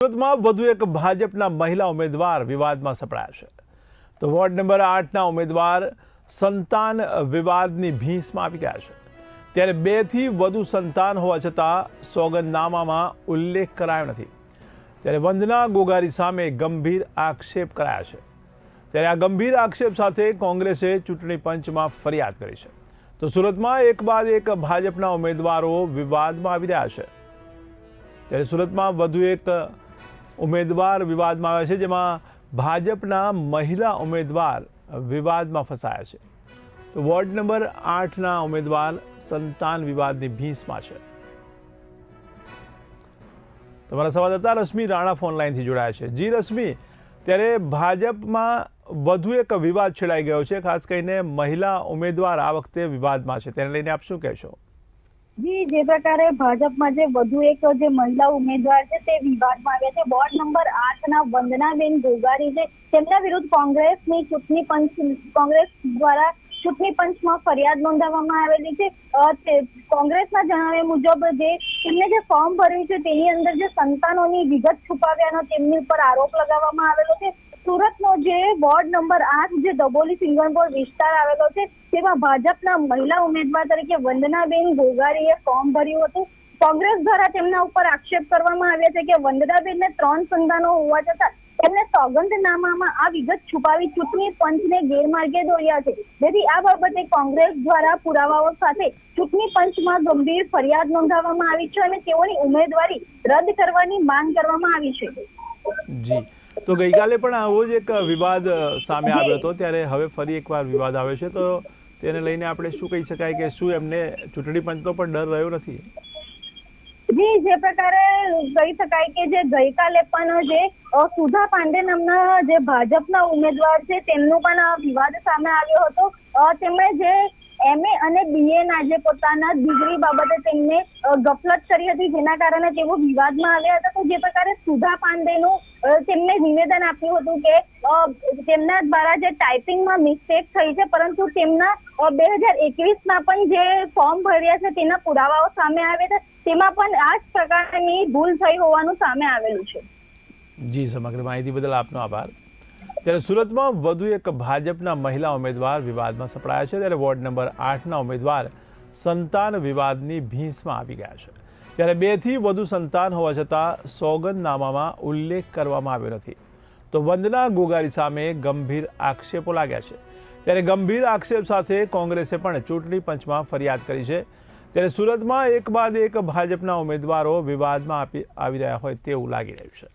સુરતમાં વધુ એક ભાજપના મહિલા ઉમેદવાર વિવાદમાં સપડાયા છે. તો વોર્ડ નંબર 8ના ઉમેદવાર સંતાન વિવાદની ભીંસમાં આવી ગયા છે. ત્યારે 2થી વધુ સંતાન હોવા છતાં સોગંદનામામાં ઉલ્લેખ કરાયો નથી. ત્યારે વંદના ગોગારી સામે ગંભીર આક્ષેપ કરાયા છે. ત્યારે આ ગંભીર આક્ષેપ સાથે કોંગ્રેસે ચૂંટણી પંચમાં ફરિયાદ કરી છે. તો સુરતમાં એક બાદ એક ભાજપના ઉમેદવારો વિવાદમાં આવી રહ્યા છે. ત્યારે સુરતમાં વધુ એક ઉમેદવાર વિવાદમાં આવ્યા છે, જેમાં ભાજપના મહિલા ઉમેદવાર વિવાદમાં ફસાયા છે. તો વોર્ડ નંબર 8ના ઉમેદવાર સંતાન વિવાદની ભીંસમાં છે. તમારા સંવાદદાતા રશ્મિ રાણા ફોનલાઈનથી જોડાયા છે. જી રશ્મિ, ત્યારે ભાજપમાં વધુ એક વિવાદ છેડાઈ ગયો છે, ખાસ કરીને મહિલા ઉમેદવાર આ વખતે વિવાદમાં છે. તેને લઈને આપ શું કહેશો? જી, જે પ્રકારે ભાજપમાં જે વધુ એક જે મહિલા ઉમેદવાર છે તે વિવાદમાં આવ્યા છે. વોર્ડ નંબર 8ના વંદનાબેન ગોગારી છે, તેમના વિરુદ્ધ કોંગ્રેસ દ્વારા ચૂંટણી પંચમાં ફરિયાદ નોંધાવવામાં આવેલી છે. કોંગ્રેસના જણાવ્યા મુજબ તેમને જે ફોર્મ ભર્યું છે તેની અંદર જે સંતાનોની વિગત છુપાવ્યાનો તેમની ઉપર આરોપ લગાવવામાં આવેલો છે. સુરતનો જે વોર્ડ નંબર 8 જે દબોલી સિંગણપોર વિસ્તાર આવેલો છે, તેમાં ભાજપના મહિલા ઉમેદવાર તરીકે વંદનાબેન ગોગારીએ ફોર્મ ભર્યું હતું. કોંગ્રેસ દ્વારા તેમના ઉપર આક્ષેપ કરવામાં આવ્યા છે કે વંદનાબેનને 3 સંતાનો હોવા છતાં તેમને સોગંદનામામાં આ વિગત છુપાવી ચૂંટણી પંચને ગેરમાર્ગે દોર્યા છે. જેથી આ બાબતે કોંગ્રેસ દ્વારા પુરાવાઓ સાથે ચૂંટણી પંચમાં ગંભીર ફરિયાદ નોંધાવવામાં આવી છે અને તેઓની ઉમેદવારી રદ કરવાની માંગ કરવામાં આવી છે. જી, તો ગઈકાલે પણ આવો જ એક વિવાદ સામે આવ્યો હતો, ત્યારે હવે ફરી એકવાર વિવાદ આવ્યો છે. તો તેને લઈને આપણે શું કહી શકાય કે શું એમને ચૂંટણી પંચનો પણ ડર રહ્યો નથી? જી, જે પ્રકારે કહી શકાય કે જે ગઈકાલે પણ જે સુધા પાંડે નામના જે ભાજપના ઉમેદવાર છે તેમનો પણ વિવાદ સામે આવ્યો હતો. તેમણે જે MA અને BA ના જે પોતાના ડિગ્રી બાબતે તેમને ગફલત કરી હતી, જેના કારણે તેઓ વિવાદમાં આવ્યા હતા. તો જે પ્રકારે સુધા પાંડેનું તેમને નિવેદન આપ્યું હતું કે તેમના દ્વારા જે ટાઈપિંગમાં મિસ્ટેક થઈ છે, પરંતુ તેમના 2021ના પણ જે ફોર્મ ભર્યા છે તેના પુરાવાઓ સામે આવ્યા છે, તેમાં પણ આ જ પ્રકારની ભૂલ થઈ હોવાનું સામે આવેલું છે. જી, સમગ્ર માહિતી બદલ આપનો આભાર. ત્યારે સુરતમાં વધુ એક ભાજપના મહિલા ઉમેદવાર વિવાદમાં સપડાયા છે. ત્યારે વોર્ડ નંબર 8ના ઉમેદવાર સંતાન વિવાદની ભીંસમાં આવી ગયા છે. ત્યારે 2થી વધુ સંતાન હોવા છતાં સોગંદનામામાં ઉલ્લેખ કરવામાં આવ્યો નથી. તો વંદના ગોગારી સામે ગંભીર આક્ષેપો લાગ્યા છે. ત્યારે ગંભીર આક્ષેપ સાથે કોંગ્રેસે પણ ચૂંટણી પંચમાં ફરિયાદ કરી છે. ત્યારે સુરતમાં એક બાદ એક ભાજપના ઉમેદવારો વિવાદમાં આવી રહ્યા હોય તેવું લાગી રહ્યું છે.